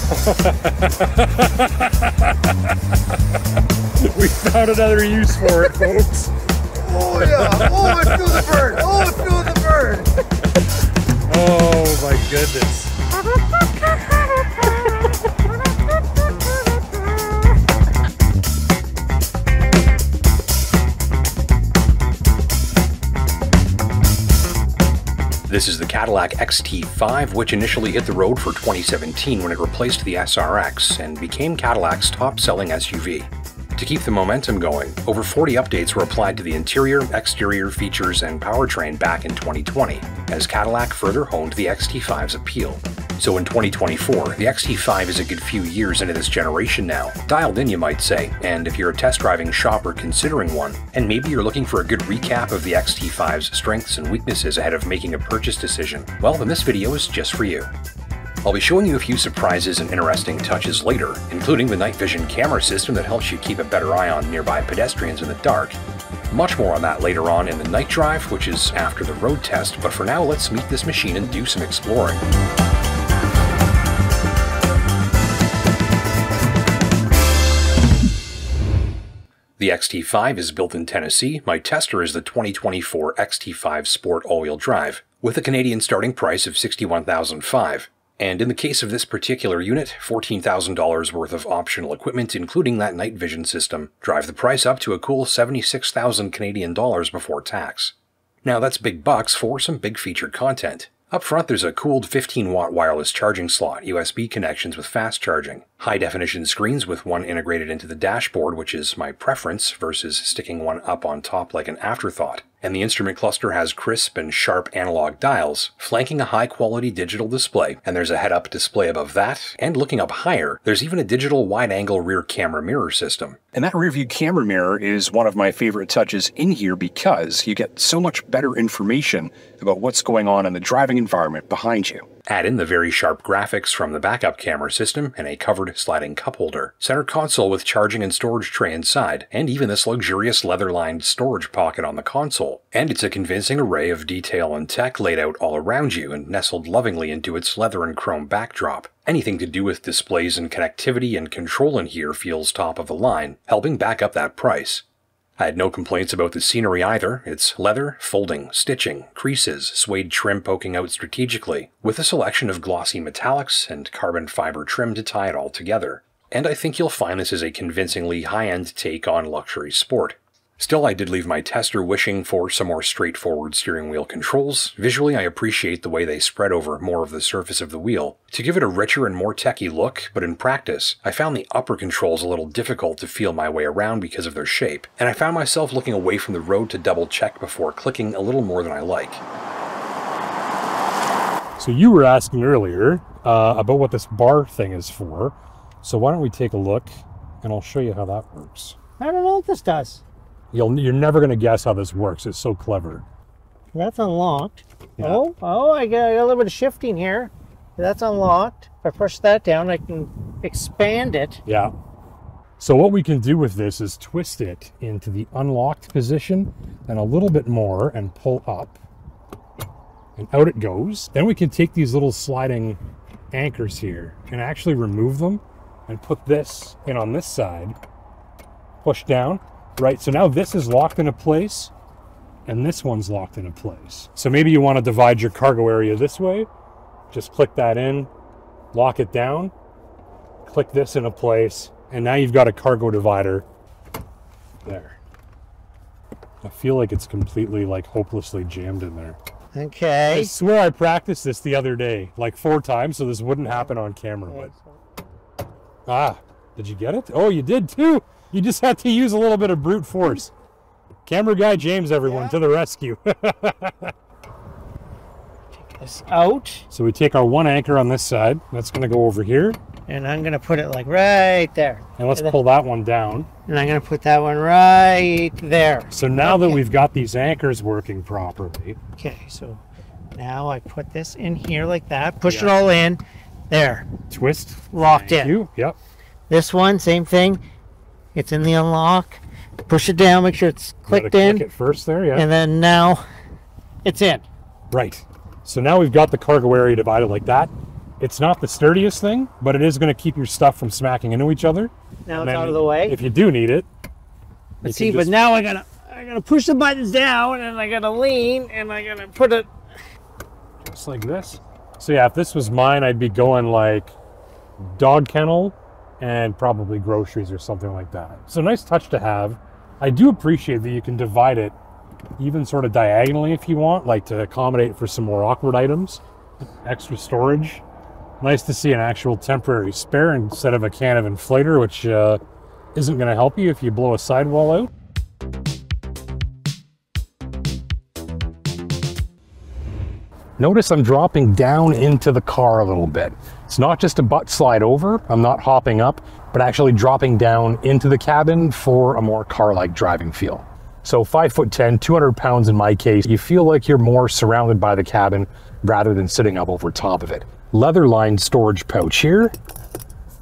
We found another use for it, folks. Oh yeah! Oh, I feel the burn! Oh, I feel the burn! Oh my goodness. This is the Cadillac XT5, which initially hit the road for 2017 when it replaced the SRX and became Cadillac's top-selling SUV. To keep the momentum going, over 40 updates were applied to the interior, exterior features, and powertrain back in 2020, as Cadillac further honed the XT5's appeal. So in 2024, the XT5 is a good few years into this generation now, dialed in you might say, and if you're a test driving shopper considering one, and maybe you're looking for a good recap of the XT5's strengths and weaknesses ahead of making a purchase decision, well then this video is just for you. I'll be showing you a few surprises and interesting touches later, including the night vision camera system that helps you keep a better eye on nearby pedestrians in the dark. Much more on that later on in the night drive, which is after the road test, but for now let's meet this machine and do some exploring. The XT5 is built in Tennessee. My tester is the 2024 XT5 Sport all-wheel drive, with a Canadian starting price of $61,500. And in the case of this particular unit, $14,000 worth of optional equipment, including that night vision system, drive the price up to a cool 76,000 Canadian dollars before tax. Now that's big bucks for some big featured content. Up front there's a cooled 15-watt wireless charging slot, USB connections with fast charging, high-definition screens with one integrated into the dashboard, which is my preference versus sticking one up on top like an afterthought. And the instrument cluster has crisp and sharp analog dials, flanking a high-quality digital display, and there's a head-up display above that, and looking up higher, there's even a digital wide-angle rear camera mirror system. And that rear view camera mirror is one of my favorite touches in here because you get so much better information about what's going on in the driving environment behind you. Add in the very sharp graphics from the backup camera system and a covered sliding cup holder, center console with charging and storage tray inside, and even this luxurious leather-lined storage pocket on the console. And it's a convincing array of detail and tech laid out all around you and nestled lovingly into its leather and chrome backdrop. Anything to do with displays and connectivity and control in here feels top of the line, helping back up that price. I had no complaints about the scenery either. It's leather, folding, stitching, creases, suede trim poking out strategically, with a selection of glossy metallics and carbon fiber trim to tie it all together. And I think you'll find this is a convincingly high-end take on luxury sport. Still, I did leave my tester wishing for some more straightforward steering wheel controls. Visually, I appreciate the way they spread over more of the surface of the wheel to give it a richer and more techy look, but in practice, I found the upper controls a little difficult to feel my way around because of their shape, and I found myself looking away from the road to double check before clicking a little more than I like. So you were asking earlier about what this bar thing is for, so why don't we take a look and I'll show you how that works. I don't know what this does. You're never going to guess how this works. It's so clever. That's unlocked. Yeah. Oh, I got a little bit of shifting here. That's unlocked. If I push that down, I can expand it. Yeah. So what we can do with this is twist it into the unlocked position and a little bit more and pull up. And out it goes. Then we can take these little sliding anchors here and actually remove them and put this in on this side. Push down. Right, so now this is locked into place, and this one's locked into place. So maybe you want to divide your cargo area this way. Just click that in, lock it down, click this into place, and now you've got a cargo divider there. I feel like it's completely, like, hopelessly jammed in there. Okay. I swear I practiced this the other day, like 4 times, so this wouldn't happen on camera. But... Ah, did you get it? Oh, you did too! You just had to use a little bit of brute force. Camera guy James, everyone, to the rescue. Take this out. So we take our one anchor on this side. That's going to go over here. And I'm going to put it like right there. And let's pull that one down. And I'm going to put that one right there. So now that we've got these anchors working properly. Okay, so now I put this in here like that. Push it all in. There. Twist. Locked in. Yep. This one, same thing. It's in the unlock. Push it down, make sure it's clicked in. Click it first there, yeah. And then now it's in. Right. So now we've got the cargo area divided like that. It's not the sturdiest thing, but it is going to keep your stuff from smacking into each other. Now it's out of the way. If you do need it. Let's see, but now I gotta push the buttons down, and I gotta lean, and I gotta put it just like this. So yeah, if this was mine, I'd be going like dog kennel and probably groceries or something like that. So nice touch to have. I do appreciate that you can divide it even sort of diagonally if you want, like to accommodate for some more awkward items. Extra storage. Nice to see an actual temporary spare instead of a can of inflator, which isn't going to help you if you blow a sidewall out. Notice I'm dropping down into the car a little bit. It's not just a butt slide over. I'm not hopping up, but actually dropping down into the cabin for a more car-like driving feel. So 5'10", 200 pounds in my case, you feel like you're more surrounded by the cabin rather than sitting up over top of it. Leather-lined storage pouch here.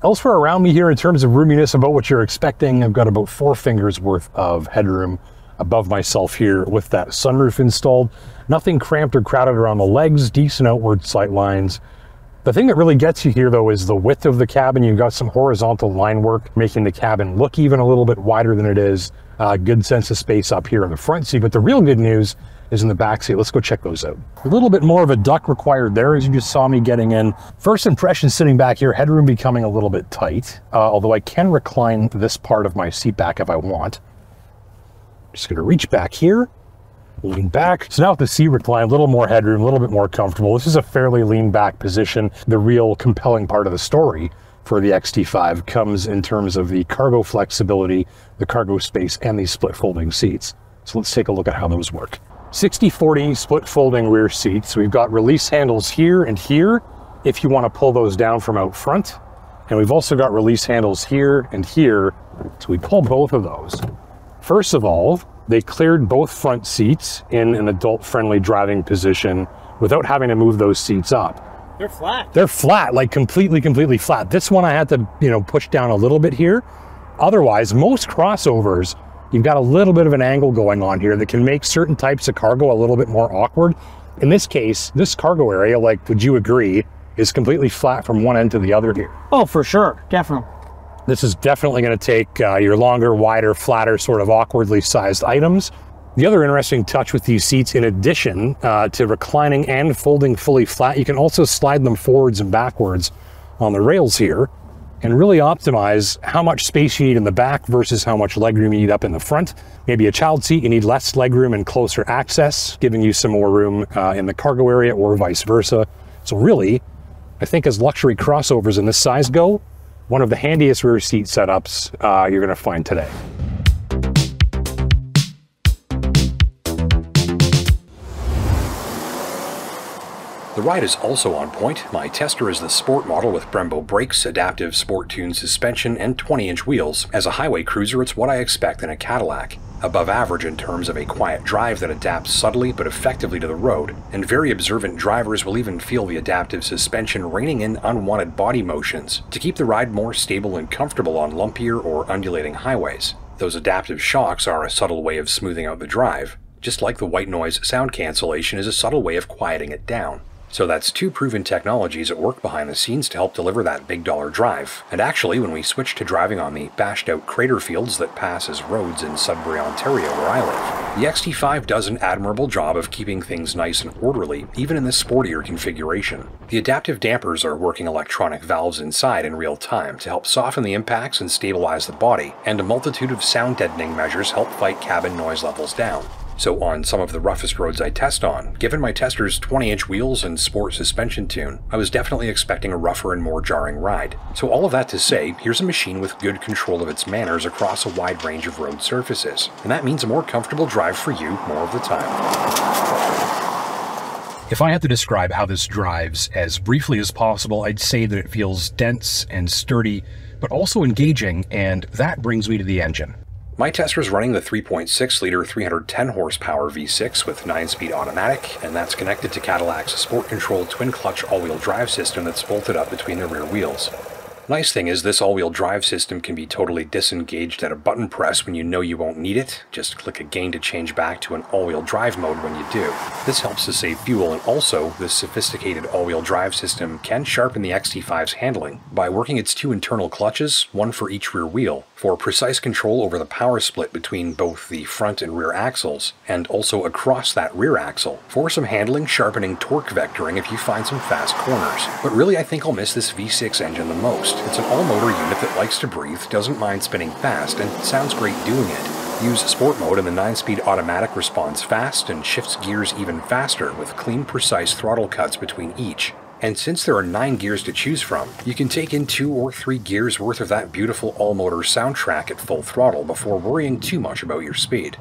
Elsewhere around me here in terms of roominess, about what you're expecting, I've got about 4 fingers worth of headroom above myself here with that sunroof installed. Nothing cramped or crowded around the legs, decent outward sight lines. The thing that really gets you here though is the width of the cabin. You've got some horizontal line work, making the cabin look even a little bit wider than it is. Good sense of space up here in the front seat, but the real good news is in the back seat. Let's go check those out. A little bit more of a duck required there, as you just saw me getting in. First impression sitting back here, headroom becoming a little bit tight, although I can recline this part of my seat back if I want. Just gonna reach back here, lean back. So now with the seat recline, a little more headroom, a little bit more comfortable. This is a fairly lean back position. The real compelling part of the story for the XT5 comes in terms of the cargo flexibility, the cargo space, and these split folding seats. So let's take a look at how those work. 60/40 split folding rear seats. We've got release handles here and here if you want to pull those down from out front. And we've also got release handles here and here. So we pull both of those. First of all, they cleared both front seats in an adult-friendly driving position without having to move those seats up. They're flat. They're flat, like completely flat. This one I had to, push down a little bit here. Otherwise, most crossovers, you've got a little bit of an angle going on here that can make certain types of cargo a little bit more awkward. In this case, this cargo area, would you agree, is completely flat from one end to the other here? Oh, for sure, definitely. This is definitely going to take your longer, wider, flatter, sort of awkwardly sized items. The other interesting touch with these seats, in addition to reclining and folding fully flat, you can also slide them forwards and backwards on the rails here and really optimize how much space you need in the back versus how much legroom you need up in the front. Maybe a child seat, you need less legroom and closer access, giving you some more room in the cargo area or vice versa. So really, I think as luxury crossovers in this size go, one of the handiest rear seat setups you're going to find today. The ride is also on point. My tester is the Sport model with Brembo brakes, adaptive Sport tuned suspension, and 20-inch wheels. As a highway cruiser, it's what I expect in a Cadillac. Above average in terms of a quiet drive that adapts subtly but effectively to the road, and very observant drivers will even feel the adaptive suspension reining in unwanted body motions to keep the ride more stable and comfortable on lumpier or undulating highways. Those adaptive shocks are a subtle way of smoothing out the drive, just like the white noise sound cancellation is a subtle way of quieting it down. So that's 2 proven technologies at work behind the scenes to help deliver that big dollar drive. And actually, when we switch to driving on the bashed out crater fields that pass as roads in Sudbury, Ontario, where I live, the XT5 does an admirable job of keeping things nice and orderly, even in this sportier configuration. The adaptive dampers are working electronic valves inside in real time to help soften the impacts and stabilize the body, and a multitude of sound deadening measures help fight cabin noise levels down. So on some of the roughest roads I test on, given my tester's 20-inch wheels and sport suspension tune, I was definitely expecting a rougher and more jarring ride. So all of that to say, here's a machine with good control of its manners across a wide range of road surfaces, and that means a more comfortable drive for you more of the time. If I had to describe how this drives as briefly as possible, I'd say that it feels dense and sturdy, but also engaging, and that brings me to the engine. My tester is running the 3.6-liter 310 horsepower V6 with 9-speed automatic, and that's connected to Cadillac's sport-controlled twin-clutch all-wheel drive system that's bolted up between the rear wheels. Nice thing is this all-wheel drive system can be totally disengaged at a button press when you know you won't need it. Just click again to change back to an all-wheel drive mode when you do. This helps to save fuel, and also, this sophisticated all-wheel drive system can sharpen the XT5's handling by working its 2 internal clutches, one for each rear wheel, for precise control over the power split between both the front and rear axles, and also across that rear axle, for some handling, sharpening, torque vectoring if you find some fast corners. But really I think I'll miss this V6 engine the most. It's an all-motor unit that likes to breathe, doesn't mind spinning fast, and sounds great doing it. Use Sport Mode and the 9-speed automatic responds fast and shifts gears even faster with clean, precise throttle cuts between each. And since there are 9 gears to choose from, you can take in 2 or 3 gears worth of that beautiful all-motor soundtrack at full throttle before worrying too much about your speed.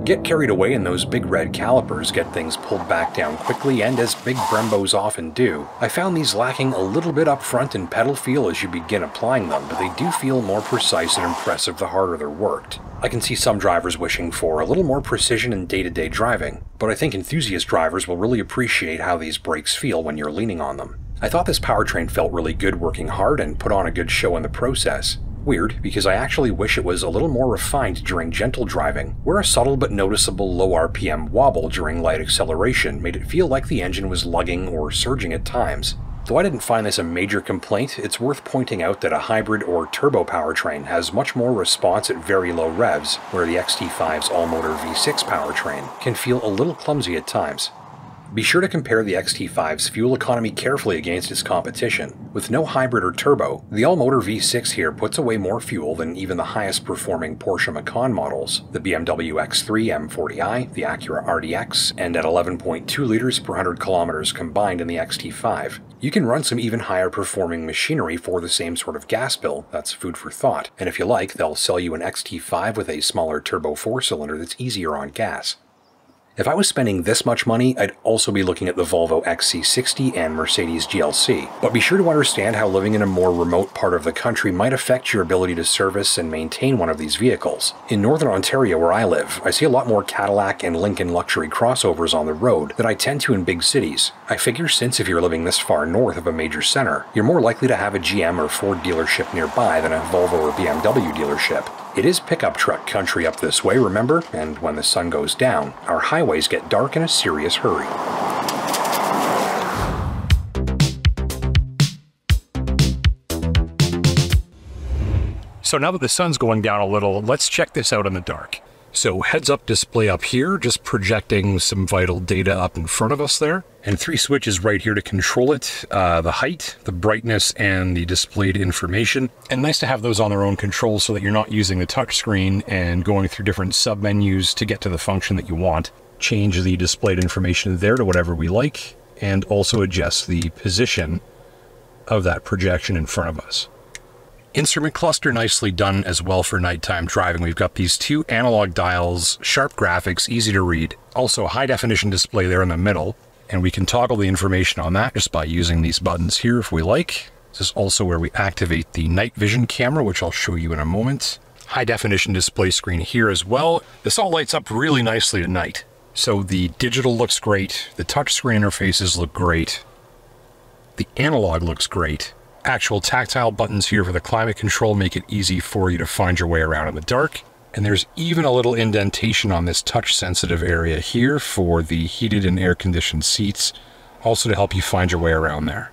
Get carried away and those big red calipers get things pulled back down quickly, and as big Brembos often do, I found these lacking a little bit up front in pedal feel as you begin applying them, but they do feel more precise and impressive the harder they're worked. I can see some drivers wishing for a little more precision in day-to-day driving, but I think enthusiast drivers will really appreciate how these brakes feel when you're leaning on them. I thought this powertrain felt really good working hard and put on a good show in the process. Weird, because I actually wish it was a little more refined during gentle driving, where a subtle but noticeable low RPM wobble during light acceleration made it feel like the engine was lugging or surging at times. Though I didn't find this a major complaint, it's worth pointing out that a hybrid or turbo powertrain has much more response at very low revs, where the XT5's all-motor V6 powertrain can feel a little clumsy at times. Be sure to compare the XT5's fuel economy carefully against its competition. With no hybrid or turbo, the all-motor V6 here puts away more fuel than even the highest performing Porsche Macan models, the BMW X3 M40i, the Acura RDX, and at 11.2 liters per 100 kilometers combined in the XT5. You can run some even higher performing machinery for the same sort of gas bill. That's food for thought. And if you like, they'll sell you an XT5 with a smaller turbo 4-cylinder that's easier on gas. If I was spending this much money, I'd also be looking at the Volvo XC60 and Mercedes GLC. But be sure to understand how living in a more remote part of the country might affect your ability to service and maintain one of these vehicles. In Northern Ontario, where I live, I see a lot more Cadillac and Lincoln luxury crossovers on the road than I tend to in big cities. I figure since if you're living this far north of a major center, you're more likely to have a GM or Ford dealership nearby than a Volvo or BMW dealership. It is pickup truck country up this way, remember? And when the sun goes down, our highways get dark in a serious hurry. So now that the sun's going down a little, let's check this out in the dark. So heads-up display up here, just projecting some vital data up in front of us there. And 3 switches right here to control it, the height, the brightness, and the displayed information. And nice to have those on their own control so that you're not using the touchscreen and going through different sub-menus to get to the function that you want. Change the displayed information there to whatever we like, and also adjust the position of that projection in front of us. Instrument cluster nicely done as well for nighttime driving. We've got these 2 analog dials, sharp graphics, easy to read. Also a high definition display there in the middle, and we can toggle the information on that just by using these buttons here if we like. This is also where we activate the night vision camera, which I'll show you in a moment. High definition display screen here as well. This all lights up really nicely at night. So the digital looks great, the touchscreen interfaces look great, the analog looks great. Actual tactile buttons here for the climate control make it easy for you to find your way around in the dark. And there's even a little indentation on this touch sensitive area here for the heated and air conditioned seats, also to help you find your way around there.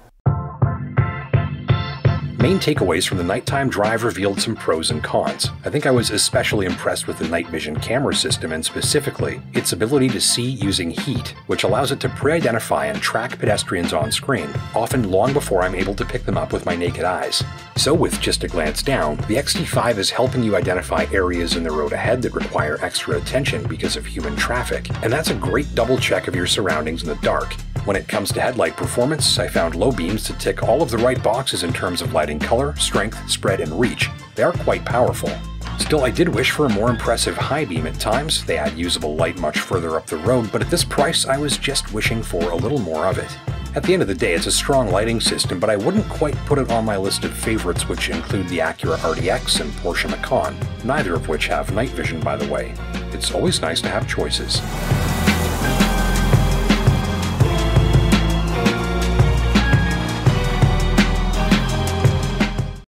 Main takeaways from the nighttime drive revealed some pros and cons. I think I was especially impressed with the night vision camera system, and specifically its ability to see using heat, which allows it to pre-identify and track pedestrians on screen, often long before I'm able to pick them up with my naked eyes. So with just a glance down, the XT5 is helping you identify areas in the road ahead that require extra attention because of human traffic, and that's a great double check of your surroundings in the dark. When it comes to headlight performance, I found low beams to tick all of the right boxes in terms of lighting color, strength, spread, and reach. They are quite powerful. Still, I did wish for a more impressive high beam at times. They add usable light much further up the road, but at this price, I was just wishing for a little more of it. At the end of the day, it's a strong lighting system, but I wouldn't quite put it on my list of favorites, which include the Acura RDX and Porsche Macan, neither of which have night vision, by the way. It's always nice to have choices.